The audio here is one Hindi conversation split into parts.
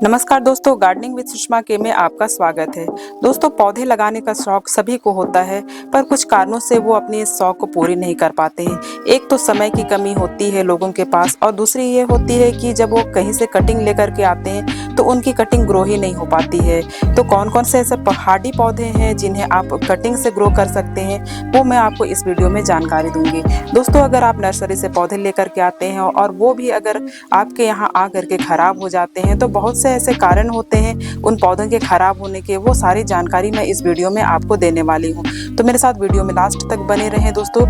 नमस्कार दोस्तों, गार्डनिंग विद सुषमा के में आपका स्वागत है। दोस्तों, पौधे लगाने का शौक सभी को होता है, पर कुछ कारणों से वो अपने इस शौक को पूरी नहीं कर पाते हैं। एक तो समय की कमी होती है लोगों के पास, और दूसरी ये होती है कि जब वो कहीं से कटिंग लेकर के आते हैं तो उनकी कटिंग ग्रो ही नहीं हो पाती है। तो कौन कौन से ऐसे हार्डी पौधे हैं जिन्हें आप कटिंग से ग्रो कर सकते हैं, वो मैं आपको इस वीडियो में जानकारी दूंगी। दोस्तों, अगर आप नर्सरी से पौधे लेकर के आते हैं और वो भी अगर आपके यहाँ आ करके खराब हो जाते हैं, तो बहुत से ऐसे कारण होते हैं उन पौधों के खराब होने के, वो सारी जानकारी मैं इस वीडियो में आपको देने वाली हूँ। तो मेरे साथ वीडियो में लास्ट तक बने रहें दोस्तों।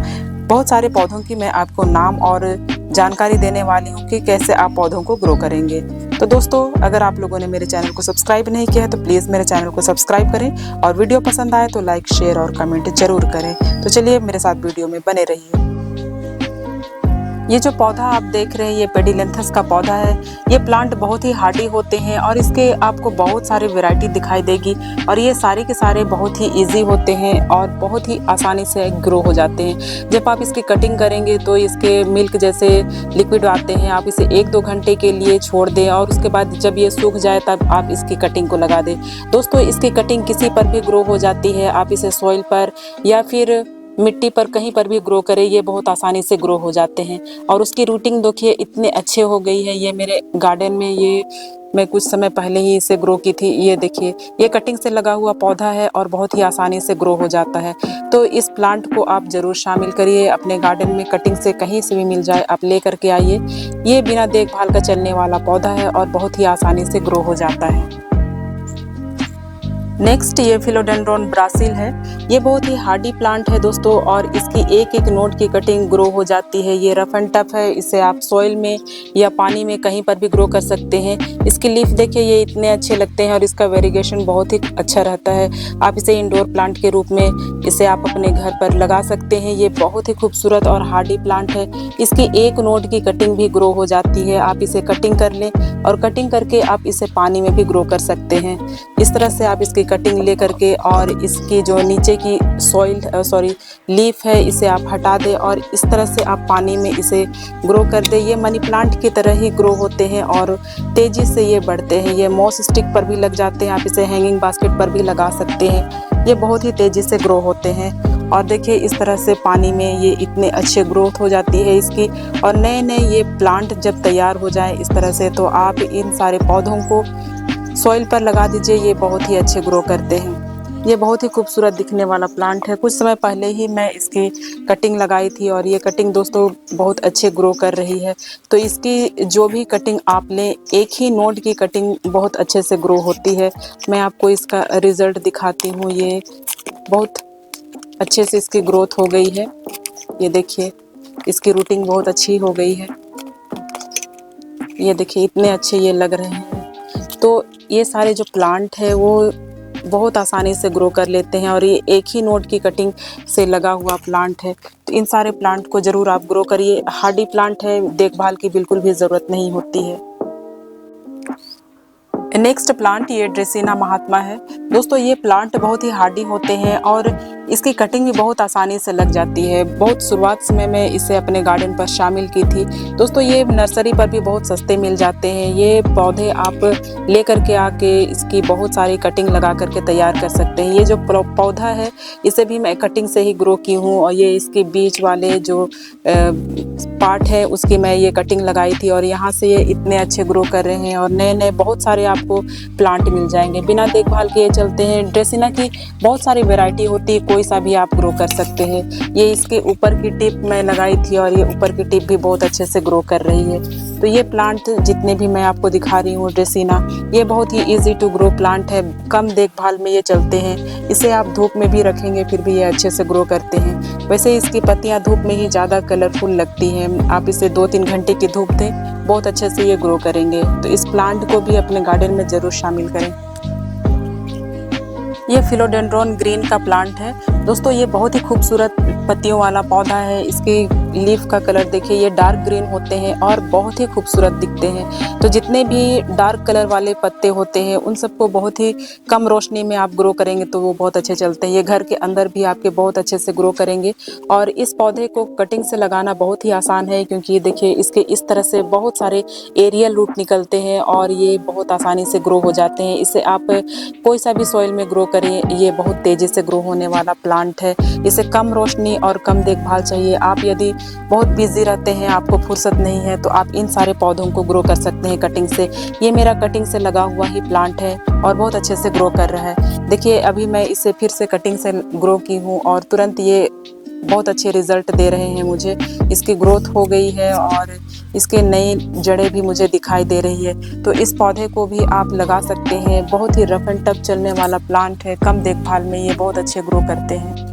बहुत सारे पौधों की मैं आपको नाम और जानकारी देने वाली हूँ कि कैसे आप पौधों को ग्रो करेंगे। तो दोस्तों, अगर आप लोगों ने मेरे चैनल को सब्सक्राइब नहीं किया है तो प्लीज़ मेरे चैनल को सब्सक्राइब करें, और वीडियो पसंद आए तो लाइक, शेयर और कमेंट जरूर करें। तो चलिए मेरे साथ वीडियो में बने रहिए। ये जो पौधा आप देख रहे हैं, ये पेडिलेंथस का पौधा है। ये प्लांट बहुत ही हार्डी होते हैं और इसके आपको बहुत सारे वैरायटी दिखाई देगी, और ये सारे के सारे बहुत ही इजी होते हैं और बहुत ही आसानी से ग्रो हो जाते हैं। जब आप इसकी कटिंग करेंगे तो इसके मिल्क जैसे लिक्विड आते हैं, आप इसे 1-2 घंटे के लिए छोड़ दें और उसके बाद जब ये सूख जाए तब आप इसकी कटिंग को लगा दें। दोस्तों, इसकी कटिंग किसी पर भी ग्रो हो जाती है। आप इसे सॉइल पर या फिर मिट्टी पर कहीं पर भी ग्रो करें, ये बहुत आसानी से ग्रो हो जाते हैं। और उसकी रूटिंग देखिए इतने अच्छे हो गई है। ये मेरे गार्डन में ये मैं कुछ समय पहले ही इसे ग्रो की थी। ये देखिए, ये कटिंग से लगा हुआ पौधा है और बहुत ही आसानी से ग्रो हो जाता है। तो इस प्लांट को आप ज़रूर शामिल करिए अपने गार्डन में। कटिंग से कहीं से भी मिल जाए आप ले करके आइए। ये बिना देखभाल का चलने वाला पौधा है और बहुत ही आसानी से ग्रो हो जाता है। नेक्स्ट, ये फिलोडेंड्रोन ब्रासिल है। ये बहुत ही हार्डी प्लांट है दोस्तों, और इसकी एक एक नोड की कटिंग ग्रो हो जाती है। ये रफ एंड टफ है। इसे आप सॉइल में या पानी में कहीं पर भी ग्रो कर सकते हैं। इसकी लीफ देखिए, ये इतने अच्छे लगते हैं और इसका वेरिगेशन बहुत ही अच्छा रहता है। आप इसे इंडोर प्लांट के रूप में इसे आप अपने घर पर लगा सकते हैं। ये बहुत ही खूबसूरत और हार्डी प्लांट है। इसकी एक नोड की कटिंग भी ग्रो हो जाती है। आप इसे कटिंग कर लें और कटिंग करके आप इसे पानी में भी ग्रो कर सकते हैं। इस तरह से आप इसकी कटिंग ले करके और इसकी जो नीचे की लीफ है, इसे आप हटा दें और इस तरह से आप पानी में इसे ग्रो कर दें। ये मनी प्लांट की तरह ही ग्रो होते हैं और तेज़ी से ये बढ़ते हैं। ये मॉस स्टिक पर भी लग जाते हैं। आप इसे हैंगिंग बास्केट पर भी लगा सकते हैं। ये बहुत ही तेज़ी से ग्रो होते हैं। और देखिए, इस तरह से पानी में ये इतने अच्छे ग्रोथ हो जाती है इसकी। और नए नए ये प्लांट जब तैयार हो जाए इस तरह से, तो आप इन सारे पौधों को सॉइल पर लगा दीजिए। ये बहुत ही अच्छे ग्रो करते हैं। ये बहुत ही खूबसूरत दिखने वाला प्लांट है। कुछ समय पहले ही मैं इसकी कटिंग लगाई थी और ये कटिंग दोस्तों बहुत अच्छे ग्रो कर रही है। तो इसकी जो भी कटिंग आप लें, एक ही नोड की कटिंग बहुत अच्छे से ग्रो होती है। मैं आपको इसका रिजल्ट दिखाती हूँ। ये बहुत अच्छे से इसकी ग्रोथ हो गई है। ये देखिए, इसकी रूटिंग बहुत अच्छी हो गई है। ये देखिए, इतने अच्छे ये लग रहे हैं। तो ये सारे जो प्लांट है वो बहुत आसानी से ग्रो कर लेते हैं, और ये एक ही नोड की कटिंग से लगा हुआ प्लांट है। तो इन सारे प्लांट को ज़रूर आप ग्रो करिए। हार्डी प्लांट है, देखभाल की बिल्कुल भी ज़रूरत नहीं होती है। नेक्स्ट प्लांट, ये ड्रेसिना महात्मा है। दोस्तों, ये प्लांट बहुत ही हार्डी होते हैं और इसकी कटिंग भी बहुत आसानी से लग जाती है। बहुत शुरुआत में मैं इसे अपने गार्डन पर शामिल की थी। दोस्तों, ये नर्सरी पर भी बहुत सस्ते मिल जाते हैं। ये पौधे आप ले करके आके इसकी बहुत सारी कटिंग लगा करके तैयार कर सकते हैं। ये जो पौधा है, इसे भी मैं कटिंग से ही ग्रो की हूँ, और ये इसके बीच वाले जो पार्ट है उसकी मैं ये कटिंग लगाई थी, और यहाँ से ये इतने अच्छे ग्रो कर रहे हैं। और नए नए बहुत सारे आपको प्लांट मिल जाएंगे। बिना देखभाल किए चलते हैं। ड्रेसिना की बहुत सारी वैरायटी होती है, कोई सा भी आप ग्रो कर सकते हैं। ये इसके ऊपर की टिप मैं लगाई थी और ये ऊपर की टिप भी बहुत अच्छे से ग्रो कर रही है। तो ये प्लांट जितने भी मैं आपको दिखा रही हूँ ड्रेसिना, ये बहुत ही इजी टू ग्रो प्लांट है। कम देखभाल में ये चलते हैं। इसे आप धूप में भी रखेंगे फिर भी ये अच्छे से ग्रो करते हैं। वैसे इसकी पत्तियाँ धूप में ही ज़्यादा कलरफुल लगती हैं। आप इसे 2-3 घंटे की धूप दें, बहुत अच्छे से ये ग्रो करेंगे। तो इस प्लांट को भी अपने गार्डन में ज़रूर शामिल करें। ये फिलोडेंड्रोन ग्रीन का प्लांट है। दोस्तों, ये बहुत ही खूबसूरत पत्तियों वाला पौधा है। इसकी लीफ का कलर देखिए, ये डार्क ग्रीन होते हैं और बहुत ही खूबसूरत दिखते हैं। तो जितने भी डार्क कलर वाले पत्ते होते हैं उन सबको बहुत ही कम रोशनी में आप ग्रो करेंगे तो वो बहुत अच्छे चलते हैं। ये घर के अंदर भी आपके बहुत अच्छे से ग्रो करेंगे। और इस पौधे को कटिंग से लगाना बहुत ही आसान है, क्योंकि ये देखिए इसके इस तरह से बहुत सारे एरियल रूट निकलते हैं और ये बहुत आसानी से ग्रो हो जाते हैं। इसे आप कोई सा भी सॉइल में ग्रो करें, ये बहुत तेज़ी से ग्रो होने वाला प्लांट है। इसे कम रोशनी और कम देखभाल चाहिए। आप यदि बहुत बिजी रहते हैं, आपको फुर्सत नहीं है, तो आप इन सारे पौधों को ग्रो कर सकते हैं कटिंग से। ये मेरा कटिंग से लगा हुआ ही प्लांट है और बहुत अच्छे से ग्रो कर रहा है। देखिए अभी मैं इसे फिर से कटिंग से ग्रो की हूँ और तुरंत ये बहुत अच्छे रिजल्ट दे रहे हैं मुझे। इसकी ग्रोथ हो गई है और इसके नई जड़ें भी मुझे दिखाई दे रही है। तो इस पौधे को भी आप लगा सकते हैं। बहुत ही रफ एंड टफ चलने वाला प्लांट है, कम देखभाल में ये बहुत अच्छे ग्रो करते हैं।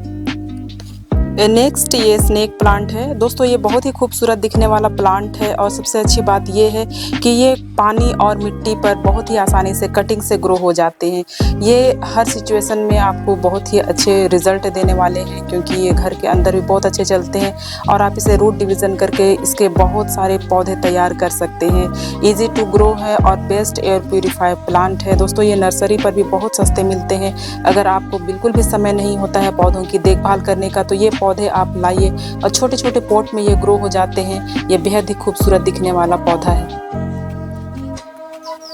नेक्स्ट ये स्नेक प्लांट है। दोस्तों ये बहुत ही खूबसूरत दिखने वाला प्लांट है और सबसे अच्छी बात ये है कि ये पानी और मिट्टी पर बहुत ही आसानी से कटिंग से ग्रो हो जाते हैं। ये हर सिचुएशन में आपको बहुत ही अच्छे रिजल्ट देने वाले हैं, क्योंकि ये घर के अंदर भी बहुत अच्छे चलते हैं और आप इसे रूट डिवीज़न करके इसके बहुत सारे पौधे तैयार कर सकते हैं। ईजी टू ग्रो है और बेस्ट एयर प्यूरीफायर प्लांट है। दोस्तों ये नर्सरी पर भी बहुत सस्ते मिलते हैं। अगर आपको बिल्कुल भी समय नहीं होता है पौधों की देखभाल करने का, तो ये पौधे आप लाइए और छोटे छोटे पॉट में ये ग्रो हो जाते हैं। ये बेहद ही खूबसूरत दिखने वाला पौधा है।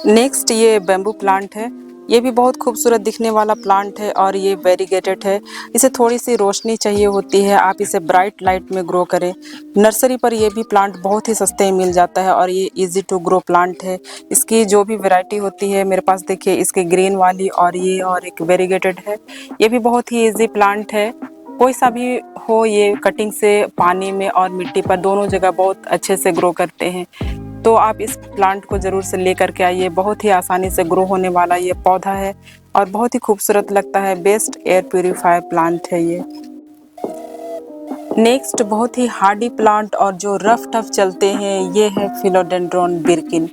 नेक्स्ट ये बैम्बू प्लांट है। ये भी बहुत खूबसूरत दिखने वाला प्लांट है और ये वेरीगेटेड है। इसे थोड़ी सी रोशनी चाहिए होती है, आप इसे ब्राइट लाइट में ग्रो करें। नर्सरी पर ये भी प्लांट बहुत ही सस्ते में मिल जाता है और ये इजी टू ग्रो प्लांट है। इसकी जो भी वैरायटी होती है मेरे पास, देखिए इसके ग्रीन वाली और ये और एक वेरीगेटेड है। ये भी बहुत ही इजी प्लांट है। कोई सा भी हो, ये कटिंग से पानी में और मिट्टी पर दोनों जगह बहुत अच्छे से ग्रो करते हैं। तो आप इस प्लांट को ज़रूर से लेकर के आइए। बहुत ही आसानी से ग्रो होने वाला ये पौधा है और बहुत ही खूबसूरत लगता है। बेस्ट एयर प्यूरीफायर प्लांट है ये। नेक्स्ट बहुत ही हार्डी प्लांट और जो रफ टफ चलते हैं, ये है फिलोडेंड्रॉन बिर्किन।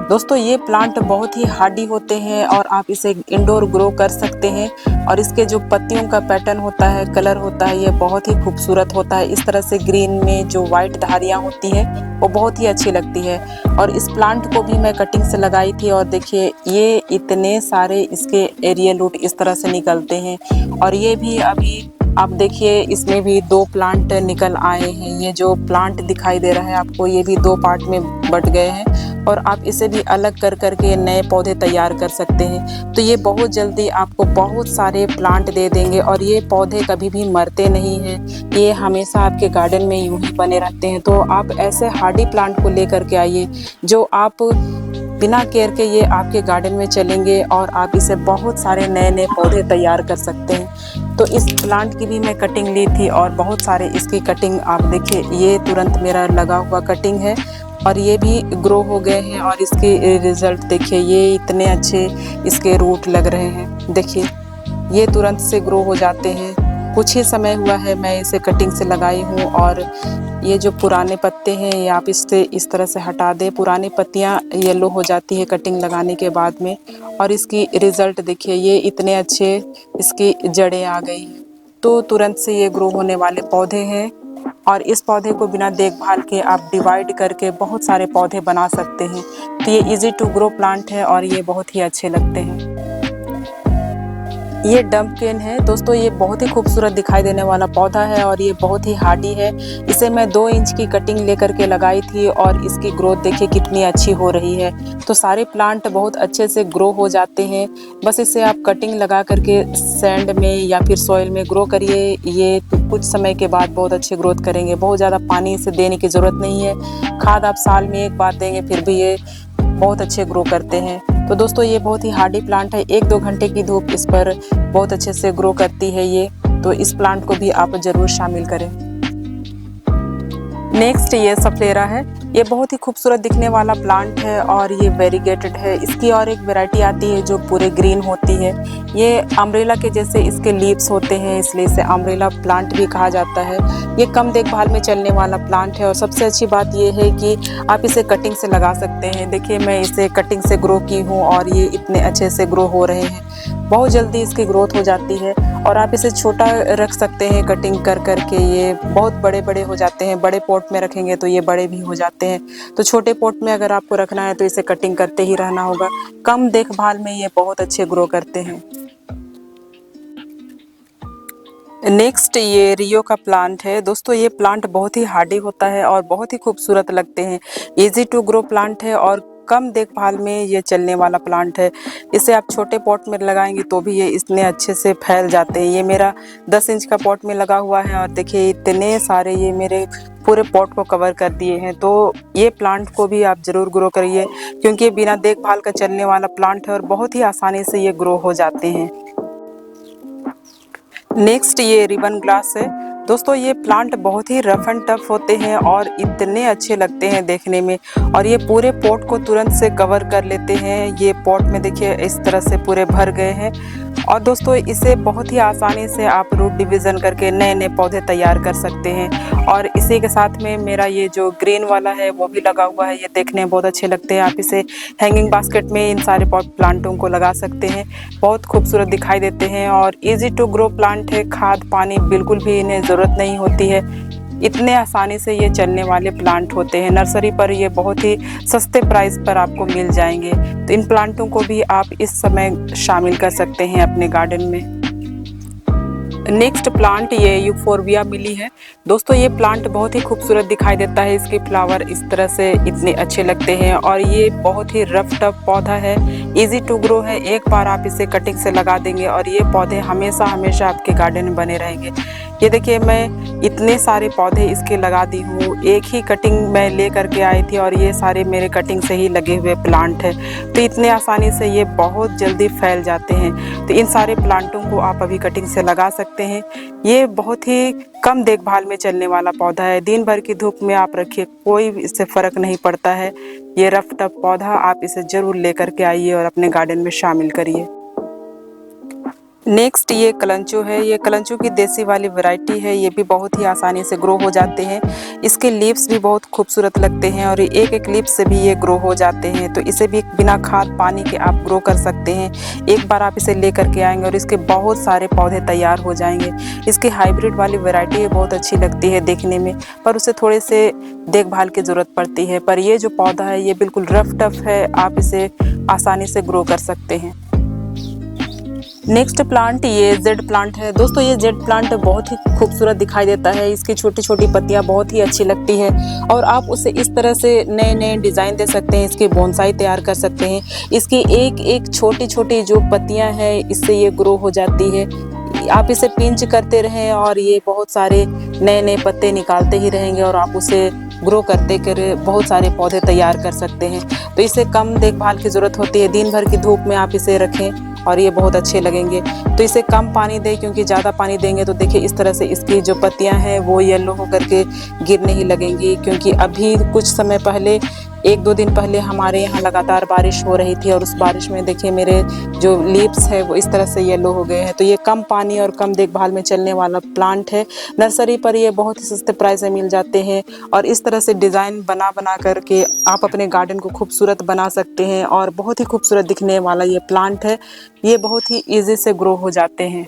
दोस्तों ये प्लांट बहुत ही हार्डी होते हैं और आप इसे इंडोर ग्रो कर सकते हैं। और इसके जो पत्तियों का पैटर्न होता है, कलर होता है, ये बहुत ही खूबसूरत होता है। इस तरह से ग्रीन में जो वाइट धारियाँ होती हैं वो बहुत ही अच्छी लगती है। और इस प्लांट को भी मैं कटिंग से लगाई थी और देखिए ये इतने सारे इसके एरियल रूट इस तरह से निकलते हैं। और ये भी अभी आप देखिए इसमें भी 2 प्लांट निकल आए हैं। ये जो प्लांट दिखाई दे रहा है आपको, ये भी 2 पार्ट में बट गए हैं और आप इसे भी अलग कर करके नए पौधे तैयार कर सकते हैं। तो ये बहुत जल्दी आपको बहुत सारे प्लांट दे देंगे और ये पौधे कभी भी मरते नहीं हैं। ये हमेशा आपके गार्डन में यूं ही बने रहते हैं। तो आप ऐसे हार्डी प्लांट को लेकर के आइए जो आप बिना केयर के ये आपके गार्डन में चलेंगे और आप इसे बहुत सारे नए नए पौधे तैयार कर सकते हैं। तो इस प्लांट की भी मैं कटिंग ली थी और बहुत सारे इसकी कटिंग आप देखिए, ये तुरंत मेरा लगा हुआ कटिंग है और ये भी ग्रो हो गए हैं। और इसके रिज़ल्ट देखिए, ये इतने अच्छे इसके रूट लग रहे हैं। देखिए ये तुरंत से ग्रो हो जाते हैं। कुछ ही समय हुआ है मैं इसे कटिंग से लगाई हूँ और ये जो पुराने पत्ते हैं ये आप इससे इस तरह से हटा दें। पुरानी पत्तियाँ येलो हो जाती है कटिंग लगाने के बाद में। और इसकी रिज़ल्ट देखिए, ये इतने अच्छे इसकी जड़ें आ गई। तो तुरंत से ये ग्रो होने वाले पौधे हैं और इस पौधे को बिना देखभाल के आप डिवाइड करके बहुत सारे पौधे बना सकते हैं। तो ये इजी टू ग्रो प्लांट है और ये बहुत ही अच्छे लगते हैं। ये डंपकिन है। दोस्तों ये बहुत ही खूबसूरत दिखाई देने वाला पौधा है और ये बहुत ही हार्डी है। इसे मैं 2 इंच की कटिंग लेकर के लगाई थी और इसकी ग्रोथ देखिए कितनी अच्छी हो रही है। तो सारे प्लांट बहुत अच्छे से ग्रो हो जाते हैं। बस इसे आप कटिंग लगा करके सैंड में या फिर सॉइल में ग्रो करिए। ये कुछ समय के बाद बहुत अच्छे ग्रोथ करेंगे। बहुत ज़्यादा पानी इसे देने की ज़रूरत नहीं है। खाद आप साल में 1 बार देंगे फिर भी ये बहुत अच्छे ग्रो करते हैं। तो दोस्तों ये बहुत ही हार्डी प्लांट है। 1-2 घंटे की धूप इस पर बहुत अच्छे से ग्रो करती है ये। तो इस प्लांट को भी आप ज़रूर शामिल करें। नेक्स्ट ये सफलेरा है। ये बहुत ही खूबसूरत दिखने वाला प्लांट है और ये वेरीगेटेड है। इसकी और एक वैरायटी आती है जो पूरे ग्रीन होती है। ये अम्ब्रेला के जैसे इसके लीव्स होते हैं, इसलिए इसे अम्ब्रेला प्लांट भी कहा जाता है। ये कम देखभाल में चलने वाला प्लांट है और सबसे अच्छी बात ये है कि आप इसे कटिंग से लगा सकते हैं। देखिए मैं इसे कटिंग से ग्रो की हूँ और ये इतने अच्छे से ग्रो हो रहे हैं। बहुत जल्दी इसकी ग्रोथ हो जाती है और आप इसे छोटा रख सकते हैं कटिंग कर करके। ये बहुत बड़े बड़े हो जाते हैं, बड़े पॉट में रखेंगे तो ये बड़े भी हो जाते हैं। तो छोटे पॉट में अगर आपको रखना है तो इसे कटिंग करते ही रहना होगा। कम देखभाल में ये बहुत अच्छे ग्रो करते हैं। नेक्स्ट ये रियो का प्लांट है। दोस्तों ये प्लांट बहुत ही हार्डी होता है और बहुत ही खूबसूरत लगते हैं। इजी टू ग्रो प्लांट है और कम देखभाल में ये चलने वाला प्लांट है। इसे आप छोटे पॉट में लगाएंगे तो भी ये इतने अच्छे से फैल जाते हैं। ये मेरा 10 इंच का पॉट में लगा हुआ है और देखिए इतने सारे ये मेरे पूरे पॉट को कवर कर दिए हैं। तो ये प्लांट को भी आप ज़रूर ग्रो करिए, क्योंकि ये बिना देखभाल का चलने वाला प्लांट है और बहुत ही आसानी से ये ग्रो हो जाते हैं। नेक्स्ट ये रिबन ग्लास है। दोस्तों ये प्लांट बहुत ही रफ एंड टफ होते हैं और इतने अच्छे लगते हैं देखने में, और ये पूरे पॉट को तुरंत से कवर कर लेते हैं। ये पॉट में देखिए इस तरह से पूरे भर गए हैं। और दोस्तों इसे बहुत ही आसानी से आप रूट डिवीज़न करके नए नए पौधे तैयार कर सकते हैं। और इसी के साथ में मेरा ये जो ग्रीन वाला है वो भी लगा हुआ है। ये देखने में बहुत अच्छे लगते हैं। आप इसे हैंगिंग बास्केट में इन सारे पॉट प्लांटों को लगा सकते हैं, बहुत खूबसूरत दिखाई देते हैं। और इजी टू ग्रो प्लांट है, खाद पानी बिल्कुल भी इन्हें ज़रूरत नहीं होती है। इतने आसानी से ये चलने वाले प्लांट होते हैं। नर्सरी पर ये बहुत ही सस्ते प्राइस पर आपको मिल जाएंगे। तो इन प्लांटों को भी आप इस समय शामिल कर सकते हैं अपने गार्डन में। नेक्स्ट प्लांट ये यूफोरबिया मिली है। दोस्तों ये प्लांट बहुत ही खूबसूरत दिखाई देता है। इसके फ्लावर इस तरह से इतने अच्छे लगते हैं और ये बहुत ही रफ टफ पौधा है, इजी टू ग्रो है। एक बार आप इसे कटिंग से लगा देंगे और ये पौधे हमेशा हमेशा आपके गार्डन में बने रहेंगे। ये देखिए मैं इतने सारे पौधे इसके लगा दी हूँ। एक ही कटिंग मैं ले करके आई थी और ये सारे मेरे कटिंग से ही लगे हुए प्लांट है। तो इतने आसानी से ये बहुत जल्दी फैल जाते हैं। तो इन सारे प्लांटों को आप अभी कटिंग से लगा सकते हैं। ये बहुत ही कम देखभाल में चलने वाला पौधा है। दिन भर की धूप में आप रखिए, कोई इससे फ़र्क नहीं पड़ता है। ये रफ टफ पौधा आप इसे ज़रूर लेकर के आइए और अपने गार्डन में शामिल करिए। नेक्स्ट ये कलंचो है। ये कलंचो की देसी वाली वैरायटी है। ये भी बहुत ही आसानी से ग्रो हो जाते हैं। इसके लीव्स भी बहुत खूबसूरत लगते हैं और एक एक लीफ से भी ये ग्रो हो जाते हैं। तो इसे भी बिना खाद पानी के आप ग्रो कर सकते हैं। एक बार आप इसे ले करके आएंगे और इसके बहुत सारे पौधे तैयार हो जाएंगे। इसकी हाइब्रिड वाली वैरायटी है, बहुत अच्छी लगती है देखने में, पर उसे थोड़े से देखभाल की ज़रूरत पड़ती है। पर ये जो पौधा है ये बिल्कुल रफ टफ है, आप इसे आसानी से ग्रो कर सकते हैं। नेक्स्ट प्लांट ये जेड प्लांट है। दोस्तों ये जेड प्लांट बहुत ही खूबसूरत दिखाई देता है। इसकी छोटी छोटी पत्तियां बहुत ही अच्छी लगती है और आप उसे इस तरह से नए नए डिज़ाइन दे सकते हैं। इसके बोनसाई तैयार कर सकते हैं। इसकी एक एक छोटी छोटी जो पत्तियां हैं इससे ये ग्रो हो जाती है। आप इसे पिंच करते रहें और ये बहुत सारे नए नए पत्ते निकालते ही रहेंगे और आप उसे ग्रो करते कर बहुत सारे पौधे तैयार कर सकते हैं। तो इसे कम देखभाल की ज़रूरत होती है। दिन भर की धूप में आप इसे रखें और ये बहुत अच्छे लगेंगे। तो इसे कम पानी दें, क्योंकि ज़्यादा पानी देंगे तो देखिए इस तरह से इसकी जो पत्तियां हैं वो येलो होकर के गिरने ही लगेंगी। क्योंकि अभी कुछ समय पहले, एक दो दिन पहले हमारे यहाँ लगातार बारिश हो रही थी और उस बारिश में देखिए मेरे जो लीव्स है वो इस तरह से येलो हो गए हैं। तो ये कम पानी और कम देखभाल में चलने वाला प्लांट है। नर्सरी पर ये बहुत ही सस्ते प्राइस में मिल जाते हैं और इस तरह से डिज़ाइन बना बना करके आप अपने गार्डन को खूबसूरत बना सकते हैं और बहुत ही खूबसूरत दिखने वाला ये प्लांट है। ये बहुत ही ईजी से ग्रो हो जाते हैं।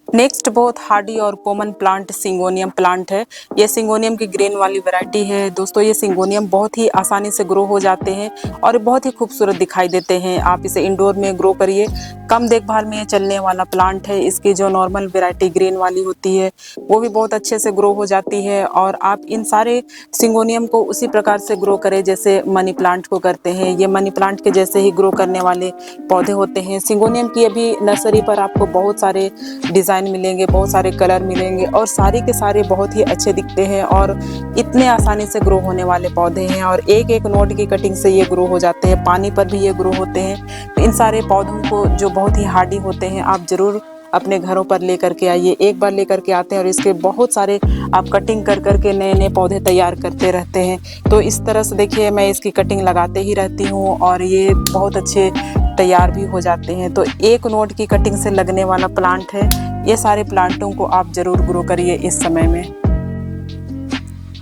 नेक्स्ट बहुत हार्डी और कॉमन प्लांट सिंगोनियम प्लांट है। ये सिंगोनियम की ग्रीन वाली वैरायटी है। दोस्तों ये सिंगोनियम बहुत ही आसानी से ग्रो हो जाते हैं और बहुत ही खूबसूरत दिखाई देते हैं। आप इसे इंडोर में ग्रो करिए, कम देखभाल में चलने वाला प्लांट है। इसकी जो नॉर्मल वैरायटी ग्रीन वाली होती है वो भी बहुत अच्छे से ग्रो हो जाती है। और आप इन सारे सिंगोनियम को उसी प्रकार से ग्रो करें जैसे मनी प्लांट को करते हैं। ये मनी प्लांट के जैसे ही ग्रो करने वाले पौधे होते हैं। सिंगोनियम की अभी नर्सरी पर आपको बहुत सारे डिज़ाइन मिलेंगे, बहुत सारे कलर मिलेंगे और सारे के सारे बहुत ही अच्छे दिखते हैं और इतने आसानी से ग्रो होने वाले पौधे हैं। और एक एक नोट की कटिंग से ये ग्रो हो जाते हैं, पानी पर भी ये ग्रो होते हैं। तो इन सारे पौधों को जो बहुत ही हार्डी होते हैं आप ज़रूर अपने घरों पर लेकर के आइए। एक बार लेकर के आते हैं और इसके बहुत सारे आप कटिंग कर करके नए नए पौधे तैयार करते रहते हैं। तो इस तरह से देखिए मैं इसकी कटिंग लगाते ही रहती हूँ और ये बहुत अच्छे तैयार भी हो जाते हैं। तो एक नोट की कटिंग से लगने वाला प्लांट है। ये सारे प्लांटों को आप ज़रूर ग्रो करिए इस समय में।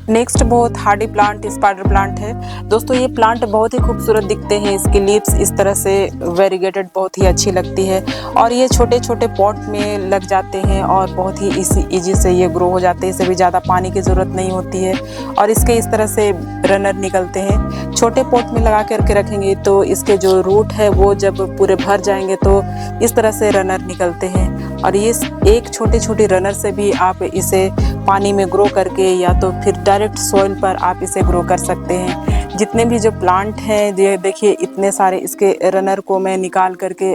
नेक्स्ट बहुत हार्डी प्लांट स्पाइडर प्लांट है। दोस्तों ये प्लांट बहुत ही खूबसूरत दिखते हैं, इसकी लीव्स इस तरह से वेरीगेटेड बहुत ही अच्छी लगती है और ये छोटे छोटे पॉट में लग जाते हैं और बहुत ही इजी से ये ग्रो हो जाते हैं। इसे भी ज़्यादा पानी की ज़रूरत नहीं होती है और इसके इस तरह से रनर निकलते हैं। छोटे पॉट में लगा करके रखेंगे तो इसके जो रूट है वो जब पूरे भर जाएंगे तो इस तरह से रनर निकलते हैं और ये एक छोटे छोटे रनर से भी आप इसे पानी में ग्रो करके या तो फिर डायरेक्ट सॉइल पर आप इसे ग्रो कर सकते हैं। जितने भी जो प्लांट हैं देखिए इतने सारे इसके रनर को मैं निकाल करके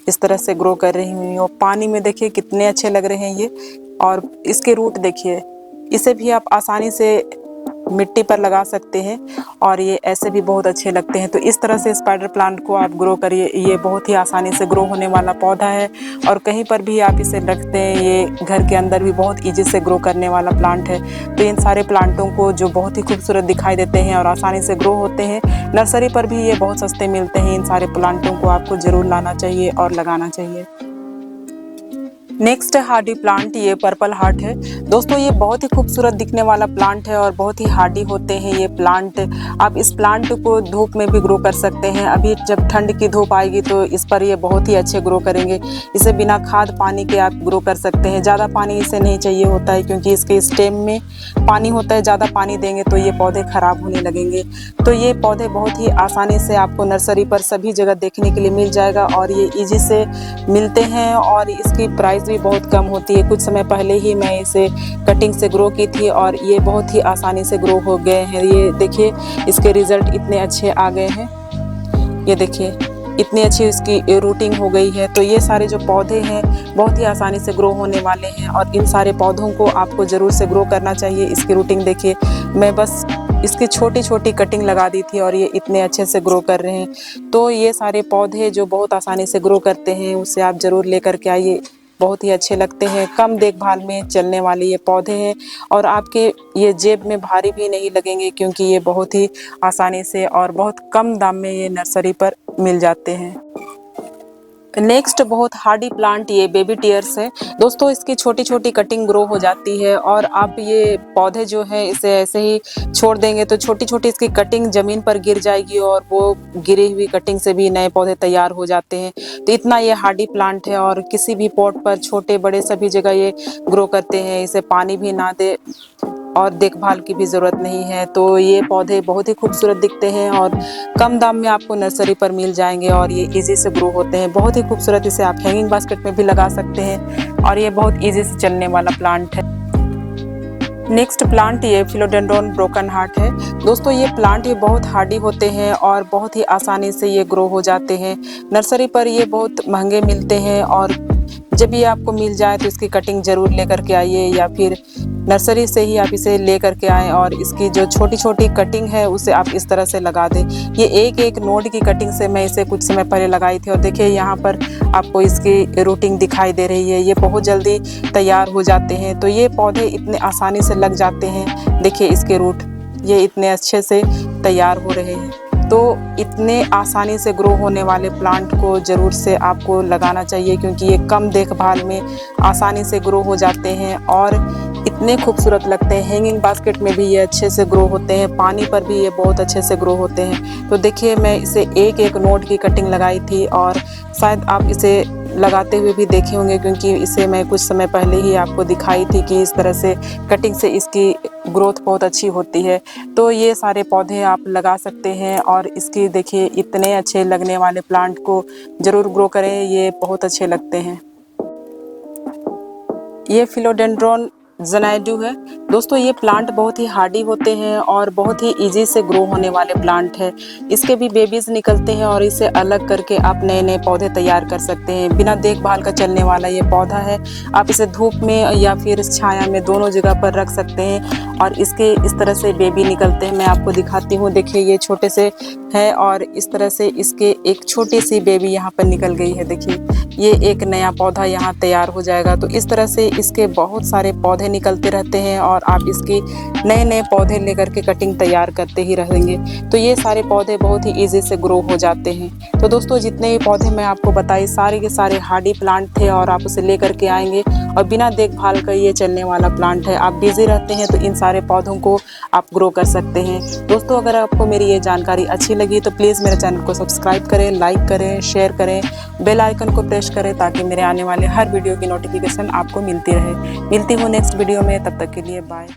इस तरह से ग्रो कर रही हूँ और पानी में देखिए कितने अच्छे लग रहे हैं ये। और इसके रूट देखिए, इसे भी आप आसानी से मिट्टी पर लगा सकते हैं और ये ऐसे भी बहुत अच्छे लगते हैं। तो इस तरह से स्पाइडर प्लांट को आप ग्रो करिए, ये बहुत ही आसानी से ग्रो होने वाला पौधा है और कहीं पर भी आप इसे रखते हैं, ये घर के अंदर भी बहुत ईजी से ग्रो करने वाला प्लांट है। तो इन सारे प्लांटों को जो बहुत ही खूबसूरत दिखाई देते हैं और आसानी से ग्रो होते हैं, नर्सरी पर भी ये बहुत सस्ते मिलते हैं। इन सारे प्लांटों को आपको ज़रूर लाना चाहिए और लगाना चाहिए। नेक्स्ट हार्डी प्लांट ये पर्पल हार्ट है। दोस्तों ये बहुत ही खूबसूरत दिखने वाला प्लांट है और बहुत ही हार्डी होते हैं ये प्लांट। आप इस प्लांट को धूप में भी ग्रो कर सकते हैं। अभी जब ठंड की धूप आएगी तो इस पर ये बहुत ही अच्छे ग्रो करेंगे। इसे बिना खाद पानी के आप ग्रो कर सकते हैं। ज़्यादा पानी इसे नहीं चाहिए होता है क्योंकि इसके स्टेम में पानी होता है। ज़्यादा पानी देंगे तो ये पौधे ख़राब होने लगेंगे। तो ये पौधे बहुत ही आसानी से आपको नर्सरी पर सभी जगह देखने के लिए मिल जाएगा और ये ईजी से मिलते हैं और इसकी प्राइस भी बहुत कम होती है। कुछ समय पहले ही मैं इसे कटिंग से ग्रो की थी और ये बहुत ही आसानी से ग्रो हो गए हैं। ये देखिए इसके रिजल्ट इतने अच्छे आ गए हैं। ये देखिए इतनी अच्छी इसकी रूटिंग हो गई है। तो ये सारे जो पौधे हैं बहुत ही आसानी से ग्रो होने वाले हैं और इन सारे पौधों को आपको ज़रूर से ग्रो करना चाहिए। इसकी रूटिंग देखिए, मैं बस इसकी छोटी छोटी कटिंग लगा दी थी और ये इतने अच्छे से ग्रो कर रहे हैं। तो ये सारे पौधे जो बहुत आसानी से ग्रो करते हैं उसे आप ज़रूर लेकर के आइए। बहुत ही अच्छे लगते हैं, कम देखभाल में चलने वाले ये पौधे हैं और आपके ये जेब में भारी भी नहीं लगेंगे क्योंकि ये बहुत ही आसानी से और बहुत कम दाम में ये नर्सरी पर मिल जाते हैं। नेक्स्ट बहुत हार्डी प्लांट ये बेबी टीयर्स है। दोस्तों इसकी छोटी छोटी कटिंग ग्रो हो जाती है और आप ये पौधे जो है इसे ऐसे ही छोड़ देंगे तो छोटी छोटी इसकी कटिंग ज़मीन पर गिर जाएगी और वो गिरी हुई कटिंग से भी नए पौधे तैयार हो जाते हैं। तो इतना ये हार्डी प्लांट है और किसी भी पॉट पर छोटे बड़े सभी जगह ये ग्रो करते हैं। इसे पानी भी ना दे और देखभाल की भी ज़रूरत नहीं है। तो ये पौधे बहुत ही खूबसूरत दिखते हैं और कम दाम में आपको नर्सरी पर मिल जाएंगे और ये इजी से ग्रो होते हैं। बहुत ही खूबसूरत, इसे आप हैंगिंग बास्केट में भी लगा सकते हैं और ये बहुत इजी से चलने वाला प्लांट है। नेक्स्ट प्लांट ये फिलोडेंड्रॉन ब्रोकन हार्ट है। दोस्तों ये प्लांट ये बहुत हार्डी होते हैं और बहुत ही आसानी से ये ग्रो हो जाते हैं। नर्सरी पर ये बहुत महंगे मिलते हैं और जब ये आपको मिल जाए तो इसकी कटिंग ज़रूर लेकर के आइए या फिर नर्सरी से ही आप इसे ले करके आएँ और इसकी जो छोटी छोटी कटिंग है उसे आप इस तरह से लगा दें। ये एक एक नोड की कटिंग से मैं इसे कुछ समय पहले लगाई थी और देखिए यहाँ पर आपको इसकी रूटिंग दिखाई दे रही है। ये बहुत जल्दी तैयार हो जाते हैं। तो ये पौधे इतने आसानी से लग जाते हैं। देखिए इसके रूट ये इतने अच्छे से तैयार हो रहे हैं। तो इतने आसानी से ग्रो होने वाले प्लांट को ज़रूर से आपको लगाना चाहिए क्योंकि ये कम देखभाल में आसानी से ग्रो हो जाते हैं और इतने खूबसूरत लगते हैं। हैंगिंग बास्केट में भी ये अच्छे से ग्रो होते हैं, पानी पर भी ये बहुत अच्छे से ग्रो होते हैं। तो देखिए मैं इसे एक एक नोड की कटिंग लगाई थी और शायद आप इसे लगाते हुए भी देखे होंगे क्योंकि इसे मैं कुछ समय पहले ही आपको दिखाई थी कि इस तरह से कटिंग से इसकी ग्रोथ बहुत अच्छी होती है। तो ये सारे पौधे आप लगा सकते हैं और इसकी देखिए इतने अच्छे लगने वाले प्लांट को ज़रूर ग्रो करें, ये बहुत अच्छे लगते हैं। ये फिलोडेंड्रॉन ज़नाइडू है। दोस्तों ये प्लांट बहुत ही हार्डी होते हैं और बहुत ही इजी से ग्रो होने वाले प्लांट है। इसके भी बेबीज़ निकलते हैं और इसे अलग करके आप नए नए पौधे तैयार कर सकते हैं। बिना देखभाल का चलने वाला ये पौधा है। आप इसे धूप में या फिर छाया में दोनों जगह पर रख सकते हैं और इसके इस तरह से बेबी निकलते हैं। मैं आपको दिखाती हूँ, देखिए ये छोटे से है और इस तरह से इसके एक छोटी सी बेबी यहाँ पर निकल गई है। देखिए ये एक नया पौधा यहाँ तैयार हो जाएगा। तो इस तरह से इसके बहुत सारे पौधे निकलते रहते हैं और आप इसकी नए नए पौधे लेकर के कटिंग तैयार करते ही रहेंगे। तो ये सारे पौधे बहुत ही ईजी से ग्रो हो जाते हैं। तो दोस्तों जितने भी पौधे मैं आपको बताई सारे के सारे हार्डी प्लांट थे और आप उसे लेकर के आएंगे और बिना देखभाल का ये चलने वाला प्लांट है। आप बिजी रहते हैं तो इन सारे पौधों को आप ग्रो कर सकते हैं। दोस्तों अगर आपको मेरी ये जानकारी अच्छी लगी तो प्लीज़ मेरे चैनल को सब्सक्राइब करें, लाइक करें, शेयर करें, बेल आइकन को प्रेस करें ताकि मेरे आने वाले हर वीडियो की नोटिफिकेशन आपको मिलती रहे। मिलती हूँ नेक्स्ट वीडियो में, तब तक के लिए बाय।